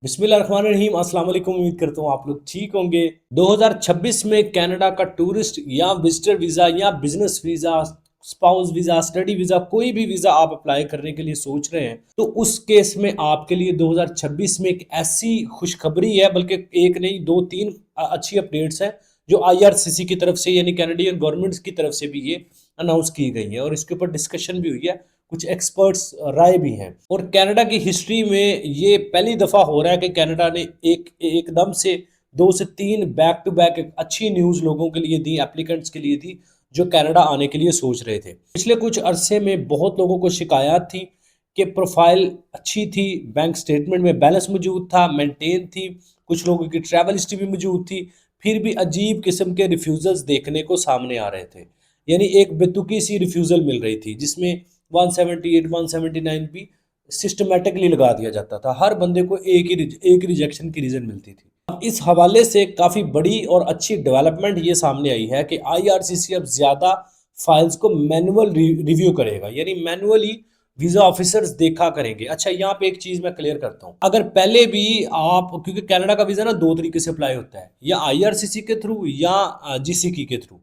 बिस्मिल्लाहिर्रहमानिर्रहीम। अस्सलाम वालेकुम। उम्मीद करता हूँ आप लोग ठीक होंगे। 2026 में कनाडा का टूरिस्ट या विजिटर वीज़ा या business visa, spouse visa, study visa, कोई भी वीज़ा आप अप्लाई करने के लिए सोच रहे हैं तो उस केस में आपके लिए 2026 में एक ऐसी खुशखबरी है, बल्कि एक नहीं दो तीन अच्छी अपडेट्स हैं जो आईआरसीसी की तरफ से यानी कैनेडियन गवर्नमेंट की तरफ से भी ये अनाउंस की गई है और इसके ऊपर डिस्कशन भी हुई है। कुछ एक्सपर्ट्स राय भी हैं और कनाडा की हिस्ट्री में ये पहली दफ़ा हो रहा है कि कनाडा ने एकदम से दो से तीन बैक टू बैक एक अच्छी न्यूज़ लोगों के लिए दी, एप्लीकेंट्स के लिए दी जो कनाडा आने के लिए सोच रहे थे। पिछले कुछ अरसे में बहुत लोगों को शिकायत थी कि प्रोफाइल अच्छी थी, बैंक स्टेटमेंट में बैलेंस मौजूद था, मेंटेन थी, कुछ लोगों की ट्रैवल हिस्ट्री भी मौजूद थी, फिर भी अजीब किस्म के रिफ्यूज़ल्स देखने को सामने आ रहे थे। यानी एक बेतुकी सी रिफ्यूज़ल मिल रही थी जिसमें 178 179 भी सिस्टमेटिकली लगा दिया जाता था। हर बंदे को एक रिजेक्शन की रीज़न मिलती थी। अब इस हवाले से काफ़ी बड़ी और अच्छी डेवलपमेंट ये सामने आई है कि आईआरसीसी अब ज़्यादा फाइल्स को मैनुअल रिव्यू करेगा, यानी मैनुअली वीज़ा ऑफिसर्स देखा करेंगे। अच्छा, यहाँ पे एक चीज़ मैं क्लियर करता हूँ। अगर पहले भी आप, क्योंकि कनाडा का वीज़ा ना दो तरीके से अप्लाई होता है, या आईआरसीसी के थ्रू या जीसीकी के थ्रू।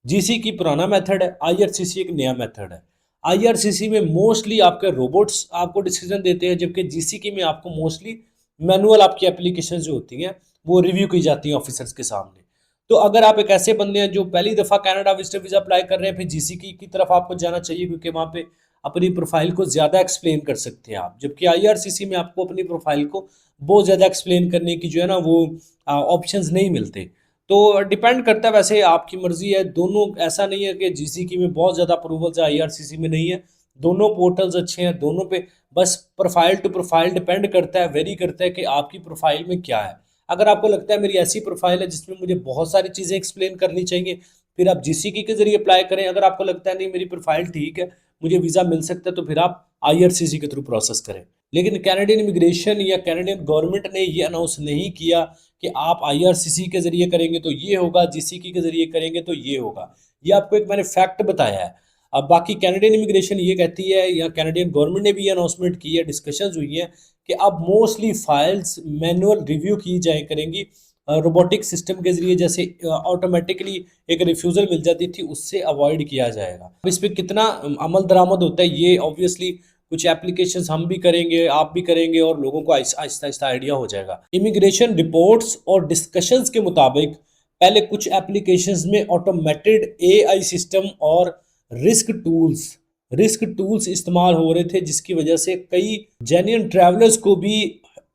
जीसीकी पुराना मेथड है, आईआरसीसी एक नया मेथड है। आईआरसीसी में मोस्टली आपके रोबोट्स आपको डिसीजन देते हैं, जबकि जीसीकी में आपको मोस्टली मैनुअल आपकी एप्लीकेशन जो होती हैं वो रिव्यू की जाती हैं ऑफिसर्स के सामने। तो अगर आप एक ऐसे बंदे हैं जो पहली दफ़ा कनाडा विजिटर वीज़ा अप्लाई कर रहे हैं, फिर जीसीकी की तरफ आपको जाना चाहिए क्योंकि वहाँ पे अपनी प्रोफाइल को ज़्यादा एक्सप्लेन कर सकते हैं आप, जबकि आईआरसीसी में आपको अपनी प्रोफाइल को बहुत ज़्यादा एक्सप्लेन करने की जो है ना वो ऑप्शंस नहीं मिलते। तो डिपेंड करता है, वैसे आपकी मर्जी है। दोनों, ऐसा नहीं है कि जीसीकी में बहुत ज़्यादा अप्रूवल्स है, आईआरसीसी में नहीं है। दोनों पोर्टल्स अच्छे हैं, दोनों पे बस प्रोफाइल टू प्रोफाइल डिपेंड करता है, वेरी करता है कि आपकी प्रोफाइल में क्या है। अगर आपको लगता है मेरी ऐसी प्रोफाइल है जिसमें मुझे बहुत सारी चीज़ें एक्सप्लेन करनी चाहिए, फिर आप जीसीकी के जरिए अप्लाई करें। अगर आपको लगता है नहीं मेरी प्रोफाइल ठीक है, मुझे वीज़ा मिल सकता है, तो फिर आप आईआरसीसी के थ्रू प्रोसेस करें। लेकिन कैनेडियन इमिग्रेशन या कैनेडियन गवर्नमेंट ने ये अनाउंस नहीं किया कि आप आईआरसीसी के ज़रिए करेंगे तो ये होगा, जीसीकी के ज़रिए करेंगे तो ये होगा। ये आपको एक मैंने फैक्ट बताया है। अब बाकी कैनेडियन इमिग्रेशन ये कहती है या कैनेडियन गवर्नमेंट ने भी ये अनाउंसमेंट की है, डिस्कशंस हुई हैं कि अब मोस्टली फाइल्स मैनुअल रिव्यू की जाए करेंगी रोबोटिक सिस्टम के ज़रिए। जैसे ऑटोमेटिकली एक रिफ्यूज़ल मिल जाती थी, उससे अवॉइड किया जाएगा। अब इस पे कितना अमल दरामद होता है ये ऑब्वियसली कुछ एप्लीकेशंस हम भी करेंगे, आप भी करेंगे और लोगों को आहिस्ता आहिस्ता आइडिया हो जाएगा। इमिग्रेशन रिपोर्ट्स और डिस्कशंस के मुताबिक पहले कुछ एप्लीकेशंस में ऑटोमेटेड एआई सिस्टम और रिस्क टूल्स इस्तेमाल हो रहे थे, जिसकी वजह से कई जेन्युइन ट्रैवलर्स को भी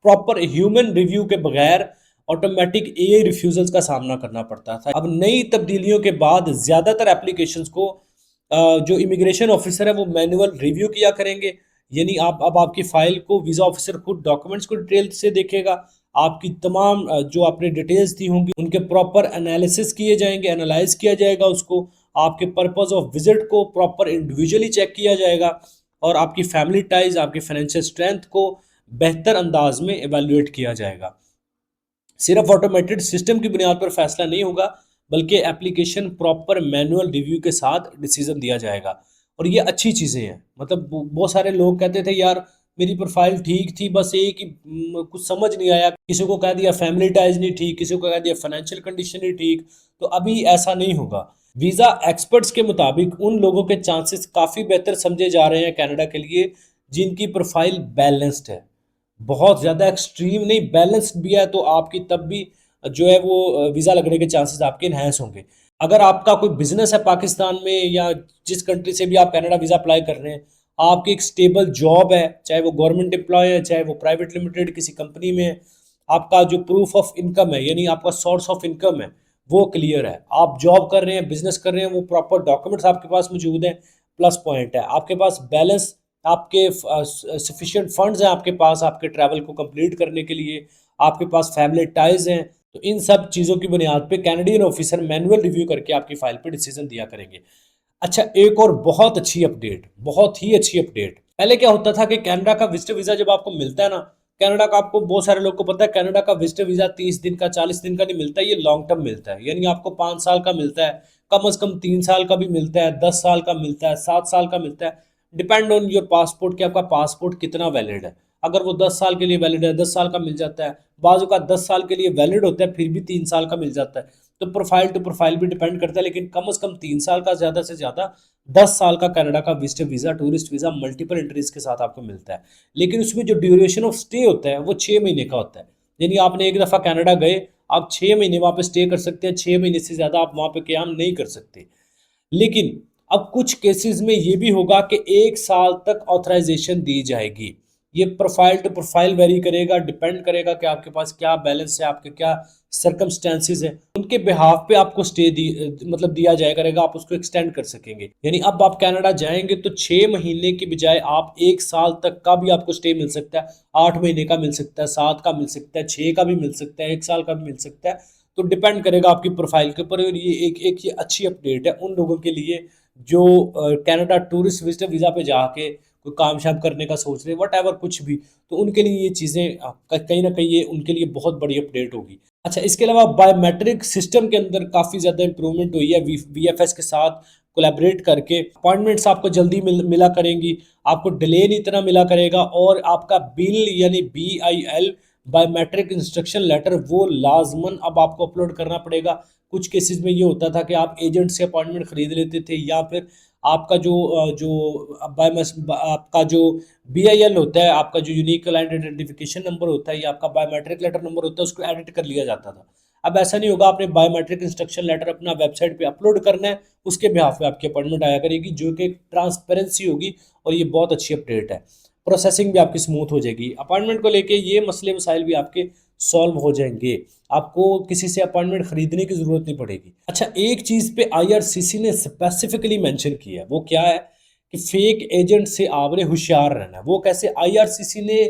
प्रॉपर ह्यूमन रिव्यू के बगैर ऑटोमेटिक एआई रिफ्यूजल्स का सामना करना पड़ता था। अब नई तब्दीलियों के बाद ज़्यादातर एप्लीकेशंस को जो इमिग्रेशन ऑफिसर है वो मैनुअल रिव्यू किया करेंगे। यानी आप अब आपकी फ़ाइल को वीज़ा ऑफिसर खुद डॉक्यूमेंट्स को डिटेल से देखेगा। आपकी तमाम जो आपने डिटेल्स दी होंगी उनके प्रॉपर एनालिसिस किए जाएंगे, एनालाइज किया जाएगा उसको। आपके पर्पस ऑफ विजिट को प्रॉपर इंडिविजुअली चेक किया जाएगा और आपकी फैमिली टाइज, आपकी फाइनेंशियल स्ट्रेंथ को बेहतर अंदाज में एवेल्युएट किया जाएगा। सिर्फ ऑटोमेटेड सिस्टम की बुनियाद पर फैसला नहीं होगा, बल्कि एप्लीकेशन प्रॉपर मैनुअल रिव्यू के साथ डिसीजन दिया जाएगा। और ये अच्छी चीज़ें हैं। मतलब बहुत सारे लोग कहते थे यार मेरी प्रोफाइल ठीक थी, बस एक ही कुछ समझ नहीं आया, किसी को कह दिया फैमिली टाइज नहीं ठीक, किसी को कह दिया फाइनेंशियल कंडीशन नहीं ठीक। तो अभी ऐसा नहीं होगा। वीज़ा एक्सपर्ट्स के मुताबिक उन लोगों के चांसेस काफ़ी बेहतर समझे जा रहे हैं कनाडा के लिए जिनकी प्रोफाइल बैलेंस्ड है। बहुत ज़्यादा एक्सट्रीम नहीं, बैलेंस्ड भी है, तो आपकी तब भी जो है वो वीज़ा लगने के चांसेस आपके इन्हेंस होंगे। अगर आपका कोई बिजनेस है पाकिस्तान में या जिस कंट्री से भी आप कनाडा वीज़ा अप्लाई कर रहे हैं, आपकी एक स्टेबल जॉब है, चाहे वो गवर्नमेंट एम्प्लॉय है, चाहे वो प्राइवेट लिमिटेड किसी कंपनी में है, आपका जो प्रूफ ऑफ इनकम है यानी आपका सोर्स ऑफ इनकम है वो क्लियर है, आप जॉब कर रहे हैं, बिजनेस कर रहे हैं, वो प्रॉपर डॉक्यूमेंट्स आपके पास मौजूद हैं, प्लस पॉइंट है। आपके पास बैलेंस, आपके सफिशिएंट फंड्स हैं आपके पास आपके ट्रैवल को कंप्लीट करने के लिए, आपके पास फैमिली टाइज हैं। तो इन सब चीज़ों की बुनियाद पे कैनेडियन ऑफिसर मैनुअल रिव्यू करके आपकी फाइल पे डिसीजन दिया करेंगे। अच्छा, एक और बहुत अच्छी अपडेट, बहुत ही अच्छी अपडेट। पहले क्या होता था कि कनाडा का विजिटर वीज़ा जब आपको मिलता है ना, कनाडा का, आपको बहुत सारे लोग को पता है कनाडा का विजिटर वीज़ा 30 दिन का 40 दिन का नहीं मिलता, ये लॉन्ग टर्म मिलता है। यानी आपको 5 साल का मिलता है, कम से कम 3 साल का भी मिलता है, 10 साल का मिलता है, 7 साल का मिलता है। डिपेंड ऑन योर पासपोर्ट कि आपका पासपोर्ट कितना वैलिड है। अगर वो 10 साल के लिए वैलिड है 10 साल का मिल जाता है, बाज़ का 10 साल के लिए वैलिड होता है फिर भी 3 साल का मिल जाता है। तो प्रोफाइल टू प्रोफाइल भी डिपेंड करता है, लेकिन कम से कम 3 साल का, ज़्यादा से ज़्यादा 10 साल का कनाडा का visitor visa, tourist visa multiple entries के साथ आपको मिलता है। लेकिन उसमें जो ड्यूरेशन ऑफ स्टे होता है वो 6 महीने का होता है। यानी आपने एक दफ़ा कनाडा गए, आप 6 महीने वहाँ पे स्टे कर सकते हैं, 6 महीने से ज़्यादा आप वहाँ पे क़याम नहीं कर सकते। लेकिन अब कुछ केसेस में ये भी होगा कि 1 साल तक ऑथराइजेशन दी जाएगी। ये प्रोफाइल टू प्रोफाइल वेरी करेगा, डिपेंड करेगा कि आपके पास क्या बैलेंस है, आपके क्या सर्कमस्टेंसेस हैं। उनके बिहाफ पे आपको स्टे मतलब दिया जाया करेगा, आप उसको एक्सटेंड कर सकेंगे। यानी अब आप कनाडा जाएंगे तो 6 महीने की बजाय आप 1 साल तक का भी आपको स्टे मिल सकता है, 8 महीने का मिल सकता है, 7 का मिल सकता है, 6 का भी मिल सकता है, 1 साल का भी मिल सकता है। तो डिपेंड करेगा आपकी प्रोफाइल के ऊपर। और ये एक ये अच्छी अपडेट है उन लोगों के लिए जो कनाडा टूरिस्ट विजिटर वीज़ा पे जाके कोई काम शाम करने का सोच रहे हैं, वट एवर कुछ भी, तो उनके लिए ये चीज़ें कहीं ना कहीं ये उनके लिए बहुत बड़ी अपडेट होगी। अच्छा, इसके अलावा बायोमेट्रिक सिस्टम के अंदर काफ़ी ज़्यादा इंप्रूवमेंट हुई है VFS के साथ कोलैबोरेट करके। अपॉइंटमेंट्स आपको जल्दी मिला करेंगी, आपको डिले नहीं इतना मिला करेगा, और आपका बिल यानी BIL बायोमेट्रिक इंस्ट्रक्शन लेटर वो लाजमन अब आपको अपलोड करना पड़ेगा। कुछ केसेस में ये होता था कि आप एजेंट से अपॉइंटमेंट खरीद लेते थे, या फिर आपका आपका जो BIL होता है, आपका जो यूनिक क्लाइंट आइडेंटिफिकेशन नंबर होता है, या आपका बायोमेट्रिक लेटर नंबर होता है, उसको एडिट कर लिया जाता था। अब ऐसा नहीं होगा, आपने बायोमेट्रिक इंस्ट्रक्शन लेटर अपना वेबसाइट पे अपलोड करना है, उसके बिहाफ पे आपकी अपॉइंटमेंट आया करेगी, जो कि ट्रांसपेरेंसी होगी, और ये बहुत अच्छी अपडेट है। प्रोसेसिंग भी आपकी स्मूथ हो जाएगी। अपॉइंटमेंट को लेके ये मसले मसाइल भी आपके सॉल्व हो जाएंगे, आपको किसी से अपॉइंटमेंट खरीदने की जरूरत नहीं पड़ेगी। अच्छा, एक चीज पे IRCC ने स्पेसिफिकली मेंशन किया है, वो क्या है कि फेक एजेंट से आपने होशियार रहना है। वो कैसे? IRCC ने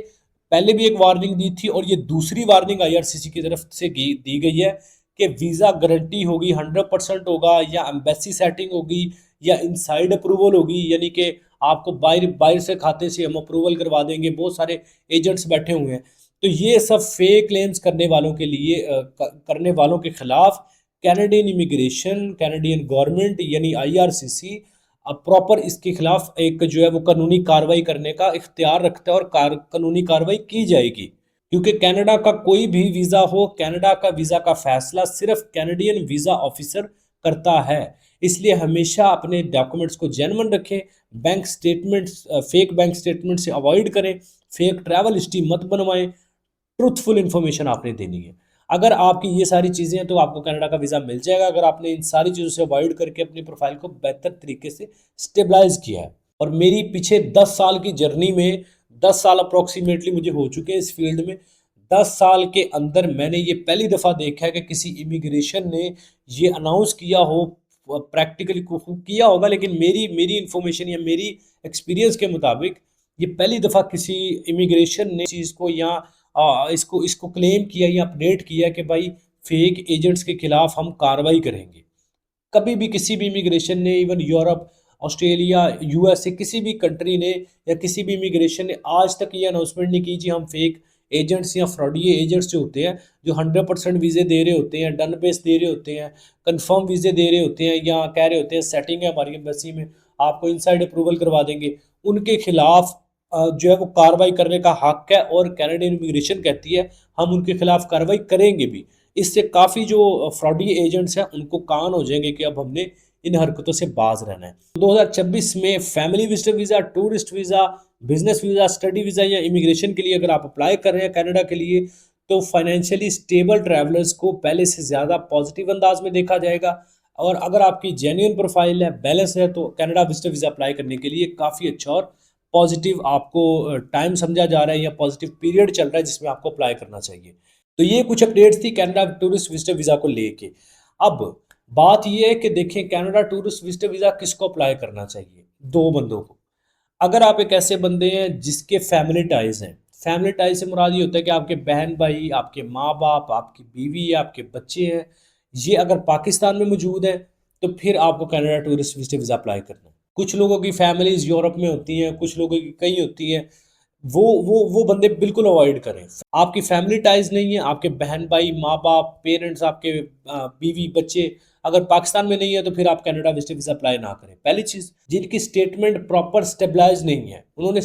पहले भी एक वार्निंग दी थी, और ये दूसरी वार्निंग IRCC की तरफ से दी गई है कि वीजा गारंटी होगी, 100% होगा, या एम्बेसी सेटिंग होगी, या इनसाइड अप्रूवल होगी, यानी कि आपको बाहर बाहर से खाते से हम अप्रूवल करवा देंगे। बहुत सारे एजेंट्स बैठे हुए हैं। तो ये सब फेक क्लेम्स करने वालों के लिए करने वालों के खिलाफ कैनेडियन इमिग्रेशन, कैनेडियन गवर्नमेंट यानी IRCC अब प्रॉपर इसके खिलाफ एक जो है वो कानूनी कार्रवाई करने का इख्तियार रखता है, और कानूनी कार्रवाई की जाएगी। क्योंकि कनाडा का कोई भी वीज़ा हो, कनाडा का वीज़ा का फैसला सिर्फ कैनेडियन वीज़ा ऑफिसर करता है। इसलिए हमेशा अपने डॉक्यूमेंट्स को जेन्युइन रखें, bank statements, fake bank statement से अवॉइड करें, फेक ट्रैवल हिस्ट्री मत बनवाएं, ट्रुथफुल इन्फॉर्मेशन आपने देनी है। अगर आपकी ये सारी चीज़ें हैं तो आपको कनाडा का वीज़ा मिल जाएगा, अगर आपने इन सारी चीज़ों से अवॉइड करके अपनी प्रोफाइल को बेहतर तरीके से स्टेबलाइज किया है। और मेरी पीछे 10 साल की जर्नी में 10 साल अप्रोक्सीमेटली मुझे हो चुके हैं इस फील्ड में। 10 साल के अंदर मैंने ये पहली दफ़ा देखा है कि किसी इमिग्रेशन ने ये अनाउंस किया हो, प्रैक्टिकली किया होगा, लेकिन मेरी मेरी इन्फॉर्मेशन या मेरी एक्सपीरियंस के मुताबिक ये पहली दफ़ा किसी इमिग्रेशन ने चीज़ को या इसको इसको क्लेम किया या अपडेट किया कि भाई फेक एजेंट्स के खिलाफ हम कार्रवाई करेंगे। कभी भी किसी भी इमिग्रेशन ने, इवन यूरोप, ऑस्ट्रेलिया, USA, किसी भी कंट्री ने या किसी भी इमिग्रेशन ने आज तक ये अनाउंसमेंट नहीं की जी हम फेक एजेंट्स या फ्रॉडी एजेंट्स जो होते हैं, जो 100% वीज़े दे रहे होते हैं, डन बेस दे रहे होते हैं, कंफर्म वीज़े दे रहे होते हैं, या कह रहे होते हैं सेटिंग है हमारी एम्बेसी में, आपको इनसाइड अप्रूवल करवा देंगे, उनके खिलाफ जो है वो कार्रवाई करने का हक है। और कैनेडियन इमिग्रेशन कहती है हम उनके खिलाफ कार्रवाई करेंगे भी। इससे काफ़ी जो फ्रॉडी एजेंट्स हैं उनको कान हो जाएंगे कि अब हमने इन हरकतों से बाज रहना है। 2026 में family visitor visa, tourist visa, business visa, study visa या इमिग्रेशन के लिए अगर आप अप्लाई कर रहे हैं कनाडा के लिए, तो फाइनेंशियली स्टेबल ट्रैवलर्स को पहले से ज़्यादा पॉजिटिव अंदाज में देखा जाएगा। और अगर आपकी जेन्युइन प्रोफाइल है, बैलेंस है, तो कनाडा विजिटर वीज़ा अप्लाई करने के लिए काफ़ी अच्छा और पॉजिटिव आपको टाइम समझा जा रहा है, या पॉजिटिव पीरियड चल रहा है जिसमें आपको अप्लाई करना चाहिए। तो ये कुछ अपडेट्स थी कनाडा टूरिस्ट विजिटर वीज़ा को लेके। अब बात ये है कि देखें कनाडा टूरिस्ट विजिटर वीज़ा किसको अप्लाई करना चाहिए? दो बंदों को। अगर आप एक ऐसे बंदे हैं जिसके फैमिली टाइज हैं, फैमिली टाइज से मुराद ये होता है कि आपके बहन भाई, आपके माँ बाप, आपकी बीवी है, आपके बच्चे हैं, ये अगर पाकिस्तान में मौजूद है तो फिर आपको Canada tourist visitor visa apply करना है। कुछ लोगों की फैमिलीज यूरोप में होती हैं, कुछ लोगों की कहीं होती हैं, वो बंदे बिल्कुल अवॉइड करें। आपकी फैमिली टाइज नहीं है, आपके बहन भाई, माँ बाप, पेरेंट्स, आपके बीवी बच्चे अगर पाकिस्तान में नहीं है तो फिर आप कनाडा विजिटर वीज़ा अप्लाई ना करें। पहली चीज़, जिनकी स्टेटमेंट प्रॉपर स्टेबलाइज नहीं है, उन्होंने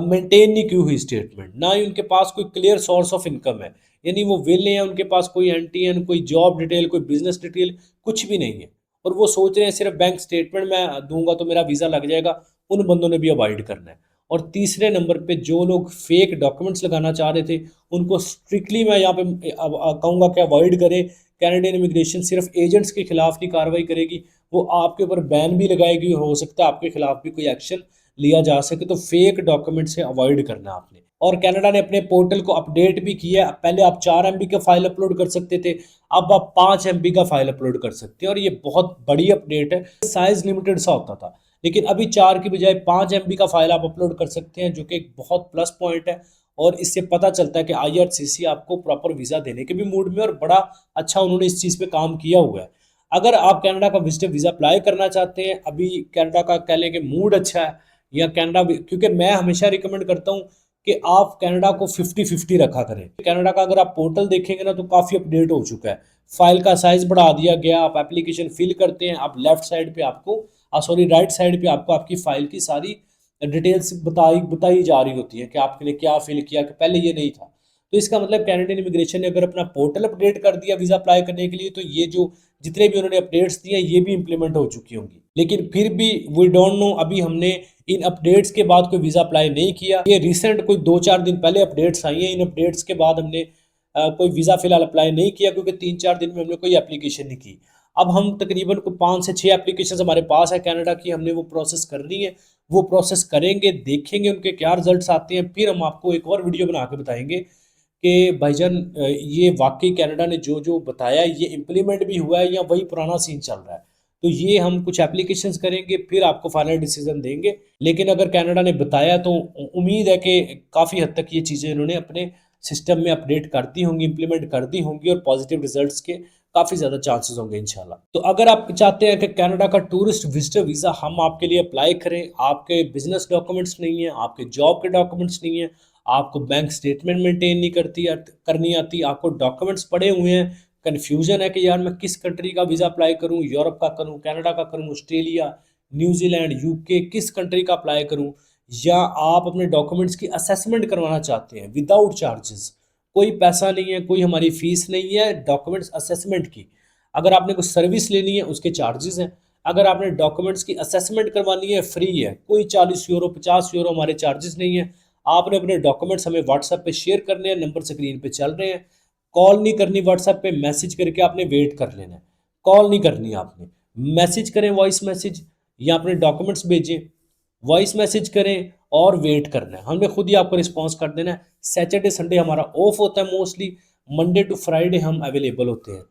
मेंटेन नहीं की हुई स्टेटमेंट, ना ही उनके पास कोई क्लियर सोर्स ऑफ इनकम है, यानी वो वेले हैं, उनके पास कोई एनटीएन, कोई जॉब डिटेल, कोई बिजनेस डिटेल कुछ भी नहीं है, और वो सोच रहे हैं सिर्फ बैंक स्टेटमेंट मैं दूंगा तो मेरा वीज़ा लग जाएगा। उन बंदों ने भी अवॉइड करना है। और तीसरे नंबर पे जो लोग फेक डॉक्यूमेंट्स लगाना चाह रहे थे, उनको स्ट्रिक्टली मैं यहाँ पे कहूँगा कि अवॉइड करें। कैनेडियन इमिग्रेशन सिर्फ एजेंट्स के खिलाफ नहीं कार्रवाई करेगी, वो आपके ऊपर बैन भी लगाएगी, हो सकता है आपके खिलाफ भी कोई एक्शन लिया जा सके। तो फेक डॉक्यूमेंट से अवॉइड करना आपने। और कनाडा ने अपने पोर्टल को अपडेट भी किया है। पहले आप 4 एमबी का फाइल अपलोड कर सकते थे, अब आप 5 एमबी का फाइल अपलोड कर सकते हैं, और ये बहुत बड़ी अपडेट है। साइज लिमिटेड सा होता था, लेकिन अभी 4 की बजाय 5 एमबी का फाइल आप अपलोड कर सकते हैं, जो कि एक बहुत प्लस पॉइंट है। और इससे पता चलता है कि आईआरसीसी आपको प्रॉपर वीज़ा देने के भी मूड में, और बड़ा अच्छा उन्होंने इस चीज़ पे काम किया हुआ है। अगर आप कनाडा का विजिटर वीज़ा अप्लाई करना चाहते हैं, अभी कनाडा का कह लें कि मूड अच्छा है, या कनाडा, क्योंकि मैं हमेशा रिकमेंड करता हूँ कि आप कनाडा को 50-50 रखा करें। कनाडा का अगर आप पोर्टल देखेंगे ना, तो काफ़ी अपडेट हो चुका है। फाइल का साइज बढ़ा दिया गया, आप एप्लीकेशन फिल करते हैं, आप लेफ्ट साइड पे आपको सॉरी राइट साइड पे आपको आपकी फाइल की सारी डिटेल्स बताई जा रही होती है कि आपके लिए क्या फिल किया, कि पहले ये नहीं था। तो इसका मतलब कैनेडियन इमिग्रेशन ने अगर अपना पोर्टल अपडेट कर दिया वीज़ा अप्लाई करने के लिए, तो ये जो जितने भी उन्होंने अपडेट्स दिए ये भी इंप्लीमेंट हो चुकी होंगी। लेकिन फिर भी वी डोंट नो, अभी हमने इन अपडेट्स के बाद कोई वीज़ा अप्लाई नहीं किया। ये रिसेंट कोई 2-4 दिन पहले अपडेट्स आई हैं। इन अपडेट्स के बाद हमने कोई वीज़ा फिलहाल अप्लाई नहीं किया, क्योंकि 3-4 दिन में हमने कोई एप्लीकेशन नहीं की। अब हम तकरीबन को 5 से 6 एप्लीकेशन हमारे पास है कनाडा की, हमने वो प्रोसेस करनी है। वो प्रोसेस करेंगे, देखेंगे उनके क्या रिजल्ट्स आते हैं, फिर हम आपको एक और वीडियो बना के बताएंगे कि भाईजान ये वाकई कनाडा ने जो जो बताया ये इम्प्लीमेंट भी हुआ है, या वही पुराना सीन चल रहा है। तो ये हम कुछ एप्लीकेशंस करेंगे, फिर आपको फाइनल डिसीजन देंगे। लेकिन अगर कनाडा ने बताया, तो उम्मीद है कि काफ़ी हद तक ये चीज़ें इन्होंने अपने सिस्टम में अपडेट कर दी होंगी, इम्प्लीमेंट कर दी होंगी, और पॉजिटिव रिजल्ट्स के काफ़ी ज़्यादा चांसेस होंगे इंशाल्लाह। तो अगर आप चाहते हैं कि कनाडा का टूरिस्ट विजिटर वीज़ा हम आपके लिए अप्लाई करें, आपके बिजनेस डॉक्यूमेंट्स नहीं है, आपके जॉब के डॉक्यूमेंट्स नहीं है, आपको बैंक स्टेटमेंट मेंटेन नहीं करनी आती, आपको डॉक्यूमेंट्स पड़े हुए हैं, कन्फ्यूजन है कि यार मैं किस कंट्री का वीज़ा अप्लाई करूं, यूरोप का करूं, कनाडा का करूं, ऑस्ट्रेलिया, न्यूजीलैंड, यूके, किस कंट्री का अप्लाई करूं, या आप अपने डॉक्यूमेंट्स की असेसमेंट करवाना चाहते हैं विदाउट चार्जेस, कोई पैसा नहीं है, कोई हमारी फीस नहीं है डॉक्यूमेंट्स असेसमेंट की। अगर आपने कुछ सर्विस लेनी है उसके चार्जेस हैं। अगर आपने डॉक्यूमेंट्स की असेसमेंट करवानी है फ्री है, कोई 40 यूरो 50 यूरो हमारे चार्जेस नहीं है। आपने अपने डॉक्यूमेंट्स हमें व्हाट्सएप पे शेयर करने हैं, नंबर स्क्रीन पे चल रहे हैं। कॉल नहीं करनी, व्हाट्सएप पे मैसेज करके आपने वेट कर लेना है। कॉल नहीं करनी आपने, मैसेज करें, वॉइस मैसेज, या अपने डॉक्यूमेंट्स भेजें, वॉइस मैसेज करें, और वेट करना है, हमने खुद ही आपको रिस्पॉन्स कर देना है। सैटरडे संडे हमारा ऑफ होता है मोस्टली, मंडे टू फ्राइडे हम अवेलेबल होते हैं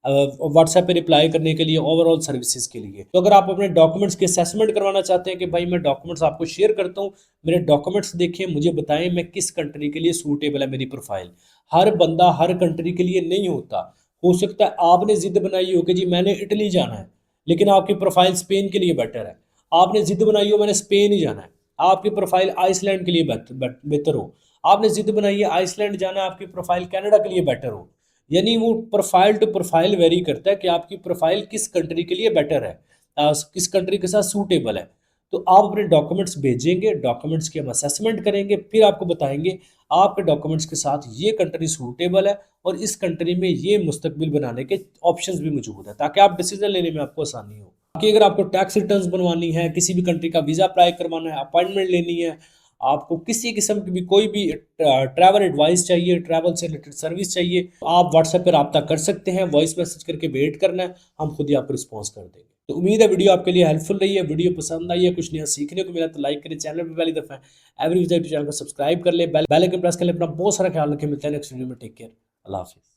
व्हाट्सएप पे रिप्लाई करने के लिए, ओवरऑल सर्विसेज के लिए। तो अगर आप अपने डॉक्यूमेंट्स की असेसमेंट करवाना चाहते हैं कि भाई मैं डॉक्यूमेंट्स आपको शेयर करता हूँ, मेरे डॉक्यूमेंट्स देखें, मुझे बताएं मैं किस कंट्री के लिए सूटेबल है मेरी प्रोफाइल। हर बंदा हर कंट्री के लिए नहीं होता। हो सकता है आपने जिद बनाई हो कि जी मैंने इटली जाना है, लेकिन आपकी प्रोफाइल स्पेन के लिए बेटर है। आपने जिद बनाई हो मैंने स्पेन ही जाना है, आपकी प्रोफाइल आइसलैंड के लिए बेहतर हो। आपने जिद बनाई है आइसलैंड जाना है, आपकी प्रोफाइल कनाडा के लिए बेटर हो। यानी वो प्रोफाइल टू प्रोफाइल वेरी करता है कि आपकी प्रोफाइल किस कंट्री के लिए बेटर है, किस कंट्री के साथ सूटेबल है। तो आप अपने डॉक्यूमेंट्स भेजेंगे, डॉक्यूमेंट्स की हम असेसमेंट करेंगे, फिर आपको बताएंगे आपके डॉक्यूमेंट्स के साथ ये कंट्री सूटेबल है, और इस कंट्री में ये मुस्तकबिल बनाने के ऑप्शंस भी मौजूद है, ताकि आप डिसीजन लेने में आपको आसानी हो। बाकी अगर आपको टैक्स रिटर्न्स बनवानी है, किसी भी कंट्री का वीज़ा अप्लाई करवाना है, अपॉइंटमेंट लेनी है, आपको किसी किस्म की भी कोई भी ट्रैवल एडवाइस चाहिए, ट्रैवल से रिलेटेड सर्विस चाहिए, तो आप व्हाट्सएप पर रब्ता कर सकते हैं। वॉइस मैसेज करके वेट करना है, हम खुद ही आपको रिस्पॉन्स कर देंगे। तो उम्मीद है वीडियो आपके लिए हेल्पफुल रही है। वीडियो पसंद आई है, कुछ नया सीखने को मिला, तो लाइक करें, चैनल पर पहली दफ़ा एवरी विजिट चैनल को सब्सक्राइक कर ले, बेल आइकन प्रेस कर ले। अपना बहुत सारा ख्याल रखें, मिलता है नेक्स्ट वीडियो में। टेक केयर, अल्लाह हाफिज़।